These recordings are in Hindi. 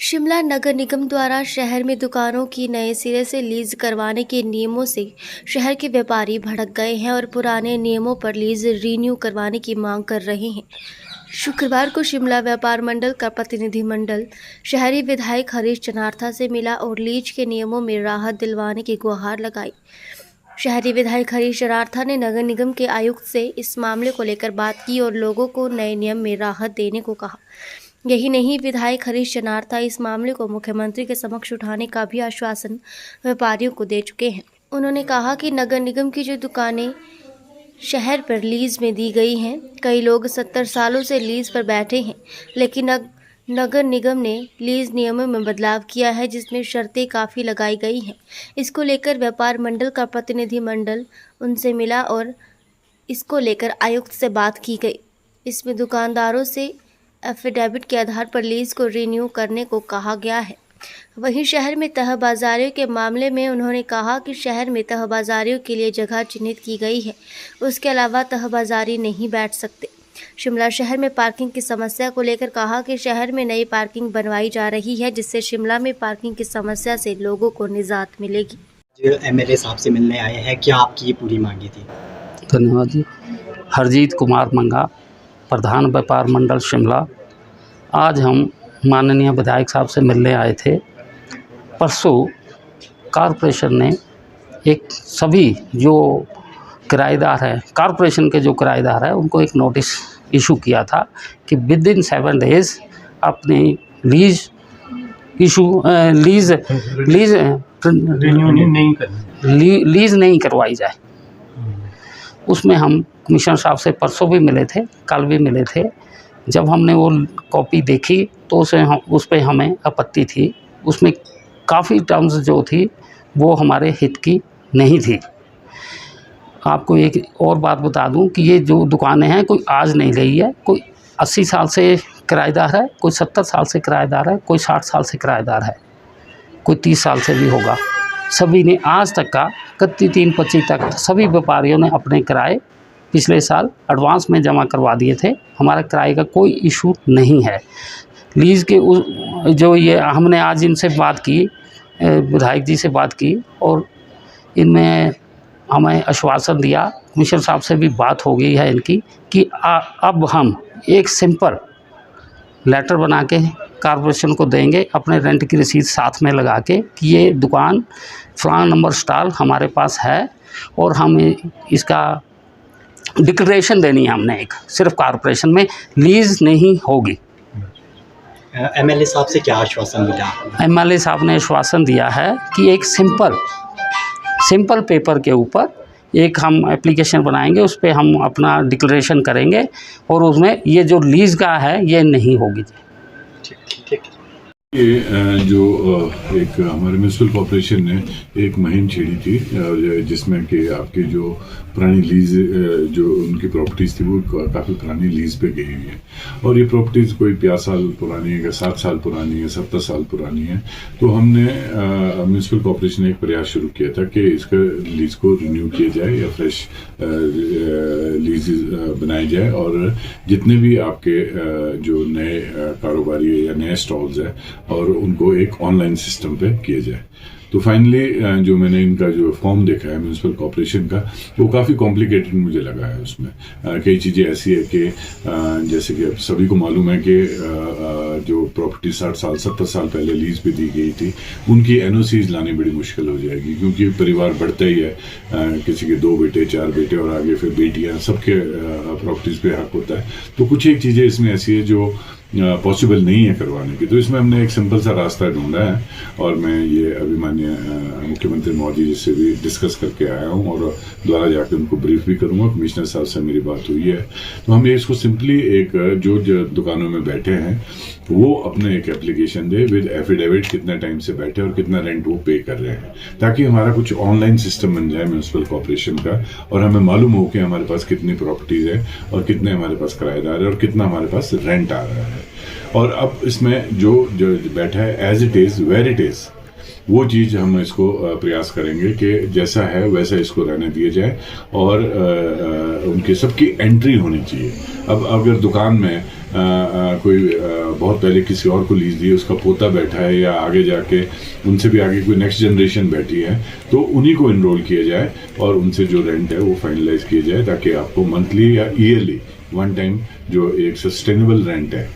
शिमला नगर निगम द्वारा शहर में दुकानों की नए सिरे से लीज करवाने के नियमों से शहर के व्यापारी भड़क गए हैं और पुराने नियमों पर लीज रीन्यू करवाने की मांग कर रहे हैं। शुक्रवार को शिमला व्यापार मंडल का प्रतिनिधिमंडल शहरी विधायक हरीश जनार्था से मिला और लीज के नियमों में राहत दिलवाने की गुहार लगाई। शहरी विधायक हरीश जनार्था ने नगर निगम के आयुक्त से इस मामले को लेकर बात की और लोगों को नए नियम में राहत देने को कहा। यही नहीं, विधायक हरीश जनार्था इस मामले को मुख्यमंत्री के समक्ष उठाने का भी आश्वासन व्यापारियों को दे चुके हैं। उन्होंने कहा कि नगर निगम की जो दुकानें शहर पर लीज में दी गई हैं, कई लोग 70 सालों से लीज पर बैठे हैं, लेकिन नगर निगम ने लीज नियमों में बदलाव किया है जिसमें शर्तें काफ़ी लगाई गई हैं। इसको लेकर व्यापार मंडल का प्रतिनिधिमंडल उनसे मिला और इसको लेकर आयुक्त से बात की गई। इसमें दुकानदारों से एफिडेविट के आधार पर लीज को रिन्यू करने को कहा गया है। वहीं शहर में तहबाजारियों के मामले में उन्होंने कहा कि शहर में तहबाजारियों के लिए जगह चिन्हित की गई है, उसके अलावा तहबाजारी नहीं बैठ सकते। शिमला शहर में पार्किंग की समस्या को लेकर कहा कि शहर में नई पार्किंग बनवाई जा रही है जिससे शिमला में पार्किंग की समस्या से लोगों को निजात मिलेगी। जो एमएलए साहब से मिलने आए हैं, क्या आपकी ये पूरी मांगी थी? धन्यवाद जी। हरजीत कुमार मंगा, प्रधान व्यापार मंडल शिमला। आज हम माननीय विधायक साहब से मिलने आए थे। परसों कॉरपोरेशन ने सभी जो किराएदार हैं, कॉरपोरेशन के जो किराएदार हैं, उनको एक नोटिस इशू किया था कि विद इन 7 डेज़ अपनी लीज नहीं करवाई जाए। उसमें हम कमिश्नर साहब से परसों भी मिले थे, कल भी मिले थे। जब हमने वो कॉपी देखी तो उस पर हमें आपत्ति थी। उसमें काफ़ी टर्म्स जो थी वो हमारे हित की नहीं थी। आपको एक और बात बता दूं कि ये जो दुकानें हैं कोई आज नहीं गई है। कोई 80 साल से किराएदार है, कोई 70 साल से किराएदार है, कोई 60 साल से किराएदार है, कोई 30 साल से भी होगा। सभी ने आज तक का 31-25 तक सभी व्यापारियों ने अपने किराए पिछले साल एडवांस में जमा करवा दिए थे। हमारा किराए का कोई इशू नहीं है। लीज़ के जो ये हमने आज इनसे बात की, विधायक जी से बात की और इनमें हमें आश्वासन दिया, कमिश्नर साहब से भी बात हो गई है इनकी कि अब हम एक सिंपल लेटर बना के कॉरपोरेशन को देंगे अपने रेंट की रसीद साथ में लगा के कि ये दुकान फलाना नंबर स्टॉल हमारे पास है और हम इसका डिक्लेरेशन देनी है। हमने एक सिर्फ कॉरपोरेशन में लीज नहीं होगी। एमएलए साहब से क्या आश्वासन मिला? एमएलए साहब ने आश्वासन दिया है कि एक सिंपल पेपर के ऊपर एक हम एप्लीकेशन बनाएंगे, उस पर हम अपना डिक्लेरेशन करेंगे और उसमें ये जो लीज का है ये नहीं होगी। ठीक। ये जो एक हमारे म्यूनसिपल कॉर्पोरेशन ने एक मुहिम छेड़ी थी जिसमें कि आपके जो पुरानी लीज जो उनकी प्रॉपर्टीज़ थी वो काफ़ी पुरानी लीज पे गई हुई है और ये प्रॉपर्टीज़ कोई 50 साल पुरानी है, 7 साल पुरानी है, 70 साल पुरानी है। तो हमने म्यूनसिपल कॉर्पोरेशन ने एक प्रयास शुरू किया था कि इसका लीज को रिन्यू किया जाए या फ्रेश लीज बनाई जाए और जितने भी आपके जो नए कारोबारी या नए स्टॉल्स हैं और उनको एक ऑनलाइन सिस्टम पे किया जाए। तो फाइनली जो मैंने इनका जो फॉर्म देखा है म्यूनसिपल कॉर्पोरेशन का, वो काफ़ी कॉम्प्लिकेटेड मुझे लगा है। उसमें कई चीज़ें ऐसी है कि जैसे कि अब सभी को मालूम है कि जो प्रॉपर्टी 60 साल 70 साल पहले लीज पे दी गई थी उनकी एनओसीज लानी बड़ी मुश्किल हो जाएगी क्योंकि परिवार बढ़ता ही है। किसी के 2 बेटे 4 बेटे और आगे फिर बेटियाँ, सबके प्रॉपर्टीज़ पे हक होता है। तो कुछ एक चीज़ें इसमें ऐसी है जो पॉसिबल नहीं है करवाने की। तो इसमें हमने एक सिंपल सा रास्ता ढूंढा है और मैं ये अभी माननीय मुख्यमंत्री महोदय जी से भी डिस्कस करके आया हूँ और दोबारा जाकर उनको ब्रीफ भी करूँगा। कमिश्नर साहब से मेरी बात हुई है। तो हम ये इसको सिंपली एक जो दुकानों में बैठे हैं वो अपने एक एप्लीकेशन दे विद एफिडेविट कितना टाइम से बैठे और कितना रेंट वो पे कर रहे हैं, ताकि हमारा कुछ ऑनलाइन सिस्टम बन जाए म्यूनसिपल कॉर्पोरेशन का और हमें मालूम हो कि हमारे पास कितनी प्रॉपर्टीज है और कितने हमारे पास किराएदार है और कितना हमारे पास रेंट आ रहा है। और अब इसमें जो बैठा है as it is where it is, वो चीज़ हम इसको प्रयास करेंगे कि जैसा है वैसा इसको रहने दिया जाए और उनके सबकी एंट्री होनी चाहिए। अब अगर दुकान में कोई बहुत पहले किसी और को लीज दी, उसका पोता बैठा है या आगे जाके उनसे भी आगे कोई नेक्स्ट जनरेशन बैठी है, तो उन्हीं को इनरोल किया जाए और उनसे जो रेंट है वो फाइनलाइज किया जाए, ताकि आपको मंथली या ईयरली वन टाइम जो एक सस्टेनेबल रेंट है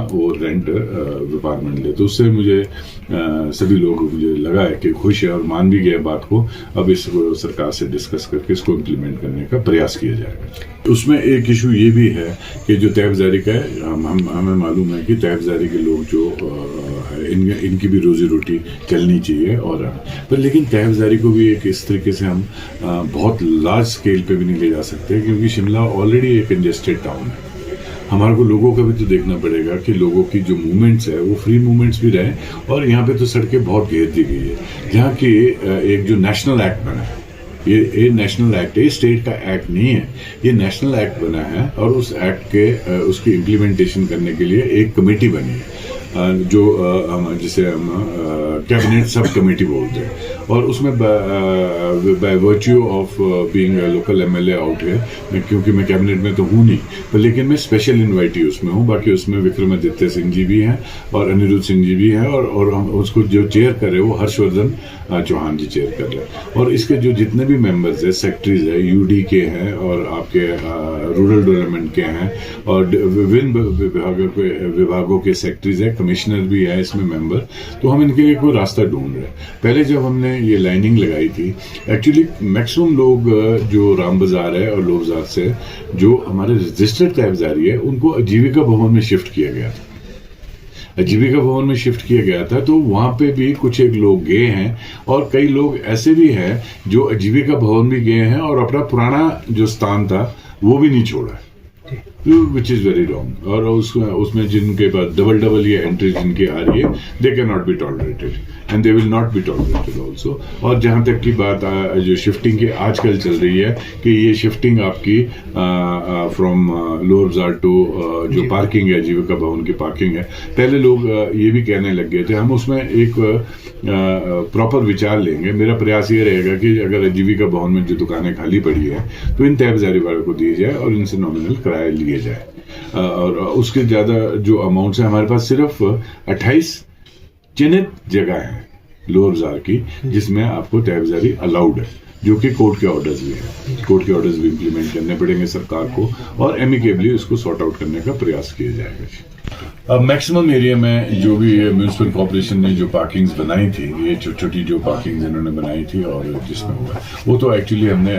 वो रेंट व्यापार मंडल। तो उससे मुझे सभी लोग, मुझे लगा है कि खुश है और मान भी गए बात को। अब इसको सरकार से डिस्कस करके इसको इम्प्लीमेंट करने का प्रयास किया जाएगा। उसमें एक इशू ये भी है कि जो तहफ़्ज़ारी का है, हमें मालूम है कि तहफ़्ज़ारी के लोग जो है इनकी भी रोज़ी रोटी चलनी चाहिए, और पर लेकिन तहफ़्ज़ारी को भी एक इस तरीके से हम बहुत लार्ज स्केल पे भी नहीं ले जा सकते, क्योंकि शिमला ऑलरेडी एक कंजेस्टेड टाउन है। हमारे को लोगों का भी तो देखना पड़ेगा कि लोगों की जो मूवमेंट्स है वो फ्री मूवमेंट्स भी रहे, और यहाँ पे तो सड़कें बहुत घेर दी गई है। यहाँ की एक जो नेशनल एक्ट बना है, ये नेशनल एक्ट है, ये स्टेट का एक्ट नहीं है, ये नेशनल एक्ट बना है, और उस एक्ट के उसकी इम्प्लीमेंटेशन करने के लिए एक कमेटी बनी है, जो जिसे हम कैबिनेट सब कमेटी बोलते हैं, और उसमें by virtue of being local MLA out है, क्योंकि मैं कैबिनेट में तो हूँ नहीं, पर लेकिन मैं स्पेशल इन्वाइटी उसमें हूँ। बाकी उसमें विक्रमादित्य सिंह जी भी हैं और अनिरुद्ध सिंह जी भी हैं, और हम उसको जो चेयर कर रहे हैं वो हर्षवर्धन चौहान जी चेयर कर रहे हैं। और इसके जो जितने भी मेंबर्स हैं, सेक्रेटरीज है, यूडी के हैं और आपके रूरल डेवलपमेंट के हैं, और विभिन्न विभागों के सेक्रेटरीज है, कमिश्नर भी है इसमें मेंबर, तो हम इनके लिए कोई रास्ता ढूंढ रहे हैं। पहले जब हमने ये लाइनिंग लगाई थी, एक्चुअली मैक्सिमम लोग जो राम बाजार है और लोह बाजार से जो हमारे रजिस्टर्ड तहफ़्ज़ारी है, उनको आजीविका भवन में शिफ्ट किया गया था। आजीविका भवन में शिफ्ट किया गया था, तो वहाँ पे भी कुछ एक लोग गए हैं, और कई लोग ऐसे भी हैं जो आजीविका भवन भी गए हैं और अपना पुराना जो स्थान था वो भी नहीं छोड़ा, विच इज़ वेरी रॉन्ग। और उसमें जिनके पास डबल ये एंट्री जिनकी आ रही है, they can not be tolerated and they will not be tolerated also. और जहाँ तक की बात जो शिफ्टिंग की आजकल चल रही है कि ये शिफ्टिंग आपकी फ्रॉम लोअर बाजार टू जो पार्किंग है, आजीविका भवन की पार्किंग है, पहले लोग ये भी कहने लग गए थे। हम उसमें एक प्रॉपर विचार लेंगे। मेरा प्रयास ये रहेगा कि अगर आजीविका भवन में जो दुकानें खाली पड़ी है तो इन तहफ़्ज़ारी वालों को दी जाए और इनसे नॉमिनल किराया लिए जाए, और उसके ज़्यादा जो अमाउंट्स है, हमारे पास सिर्फ 28 चिन्हित जगह है लोअर बाजार की जिसमें आपको तहफ़्ज़ारी अलाउड है, जो कि कोर्ट के ऑर्डर्स भी है। कोर्ट के ऑर्डर्स भी इम्प्लीमेंट करने पड़ेंगे सरकार को, और एमिकेबली उसको सॉर्ट आउट करने का प्रयास किया जाएगा। अब मैक्सिमम एरिया में जो भी म्यूनसिपल कॉर्पोरेशन ने जो पार्किंग्स बनाई थी, ये छोटी छोटी जो पार्किंग्स इन्होंने बनाई थी और जिसमें हुआ, वो तो एक्चुअली हमने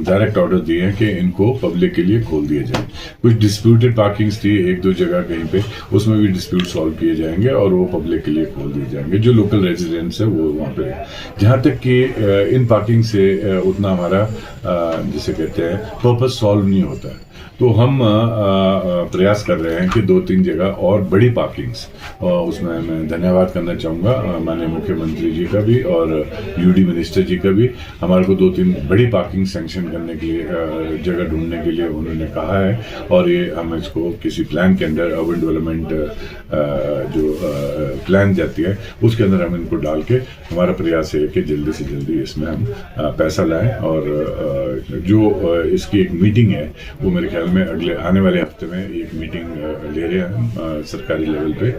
डायरेक्ट ऑर्डर दिए हैं कि इनको पब्लिक के लिए खोल दिए जाए। कुछ डिस्प्यूटेड पार्किंग्स थी एक दो जगह कहीं पे, उसमें भी डिस्प्यूट सॉल्व किए जाएंगे और वो पब्लिक के लिए खोल दिए जाएंगे। जो लोकल रेजिडेंट्स है वो वहाँ पे, जहाँ तक कि इन पार्किंग से उतना हमारा जिसे कहते हैं पर्पस सॉल्व नहीं होता है, तो हम प्रयास कर रहे हैं कि 2-3 जगह और बड़ी पार्किंग्स, उसमें मैं धन्यवाद करना चाहूँगा माननीय मुख्यमंत्री जी का भी और यूडी मिनिस्टर जी का भी। हमारे को 2-3 बड़ी पार्किंग सैंक्शन करने के लिए, जगह ढूंढने के लिए उन्होंने कहा है, और ये हम इसको किसी प्लान के अंदर, अर्बन डेवलपमेंट जो प्लान जाती है उसके अंदर हम इनको डाल के, हमारा प्रयास है कि जल्दी से जल्दी इसमें हम पैसा लाएं। और जो इसकी एक मीटिंग है वो मेरे ख्याल में अगले आने वाले हफ्ते में एक मीटिंग ले रहे हैं हम सरकारी लेवल पे,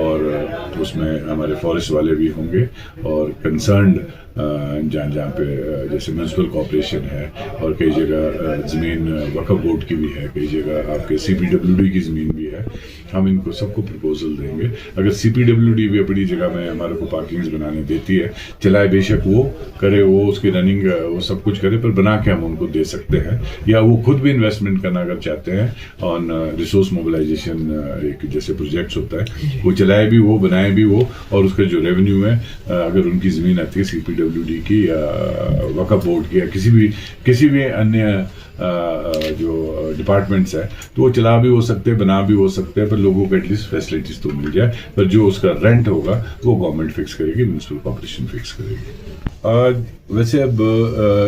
और उसमें हमारे फॉरेस्ट वाले भी होंगे और कंसर्न्ड जहाँ पे जैसे म्यूनसिपल कॉर्पोरेशन है, और कई जगह ज़मीन वक्फ बोर्ड की भी है, कई जगह आपके CPWD की ज़मीन भी है। हम इनको सबको प्रपोजल देंगे। अगर CPWD भी अपनी जगह में हमारे को पार्किंग्स बनाने देती है, चलाए बेशक वो करे, वो उसकी रनिंग वो सब कुछ करे, पर बना के हम उनको दे सकते हैं, या वो खुद भी इन्वेस्टमेंट करना अगर चाहते हैं ऑन रिसोर्स मोबिलाइजेशन, एक जैसे प्रोजेक्ट्स होता है, वो चलाए भी वो, बनाए भी वो, और उसका जो रेवेन्यू है अगर उनकी ज़मीन आती है CPWD की या वक्फ बोर्ड की या किसी भी अन्य जो डिपार्टमेंट्स है, तो वो चला भी हो सकते हैं, बना भी हो सकते हैं, पर लोगों को एटलीस्ट फैसिलिटीज तो मिल जाए। पर जो उसका रेंट होगा वो गवर्नमेंट फिक्स करेगी, म्यूनसिपल कॉर्पोरेशन फिक्स करेगी। वैसे अब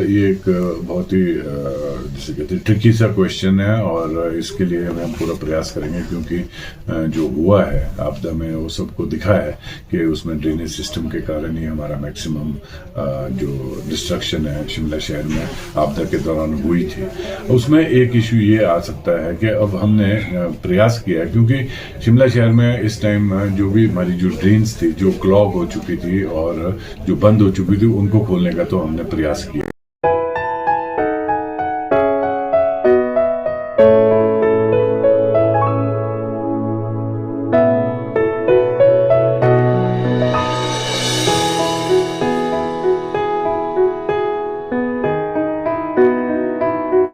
ये एक बहुत ही जिसे कहते हैं ट्रिकी सा क्वेश्चन है, और इसके लिए हम पूरा प्रयास करेंगे, क्योंकि जो हुआ है आपदा में वो सबको दिखा है कि उसमें ड्रेनेज सिस्टम के कारण ही हमारा मैक्सिमम जो डिस्ट्रक्शन है शिमला शहर में आपदा के दौरान हुई थी। उसमें एक इशू ये आ सकता है कि अब हमने प्रयास किया, क्योंकि शिमला शहर में इस टाइम जो भी हमारी जो ड्रेन्स थी जो क्लॉग हो चुकी थी और जो बंद हो चुकी थी, उनको खोलने का तो हमने प्रयास किया।